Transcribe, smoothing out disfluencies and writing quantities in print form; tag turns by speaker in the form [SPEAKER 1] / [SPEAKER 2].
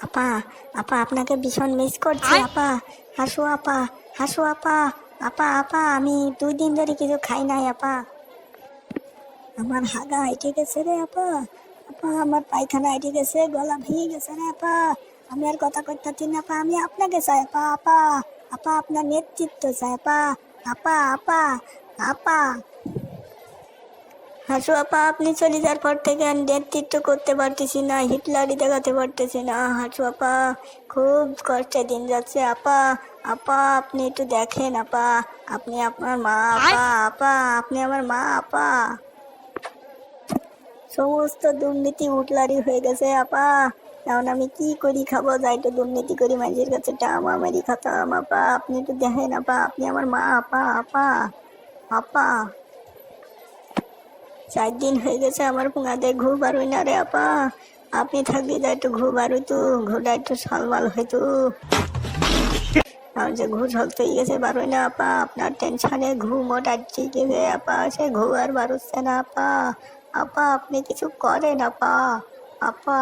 [SPEAKER 1] আপা, আপা আপনাকে ভীষণ মিস করছি আপা। হাসু আপা, হাসু আপা। আপা আপা আমি 2 দিন ধরে কিছু খাই নাই আপা। আমার হাগা আইটে গেছে রে আপা। আপা আমার পায়খানা আইটে গেছে, গলা ভেঙে গেছে রে আপা। আমি আর কথা কইতাছি না আপা, আমি আপনাকে চাই আপা। আপা, আপা আপনার নেতৃত্ব চাই আপা। আপা আপা, আপা। হাসু আপা আপনি চলে যাওয়ার পর থেকে আর নেতৃত্ব করতে পারতেছি না, হিটলারই দেখাতে পারতেছি না হাসু আপা। খুব কষ্টে দিন যাচ্ছে আপা। আপা আপনি একটু দেখেন আপা। আপনি আপনার মা আপা। আপা আপনি আমার মা আপা। সমস্ত দুর্নীতি উটলারি হয়ে গেছে আপা। এখন আমি কি করি, খাবো যাই তো দুর্নীতি করি মানুষের কাছে টাকা মারি খাতাম আপা। আপনি একটু দেখেন আপা, আপনি আমার মা আপা। আপা, আপা। 4 দিন হয়ে গেছে আমার পুঙাতে ঘু বারোই না রে আপা। আপনি থাকলে যা একটু ঘু বারোই তো, ঘুটা একটু সালমাল হইতো। আমার যে ঘু শক্ত হয়ে গেছে বারোই না আপা, আপনার টেনশনে ঘু মোটা ঠিক গেছে আপা, সে ঘু আর বারোচ্ছে না আপা। আপা আপনি কিছু করেন আপা। আপা।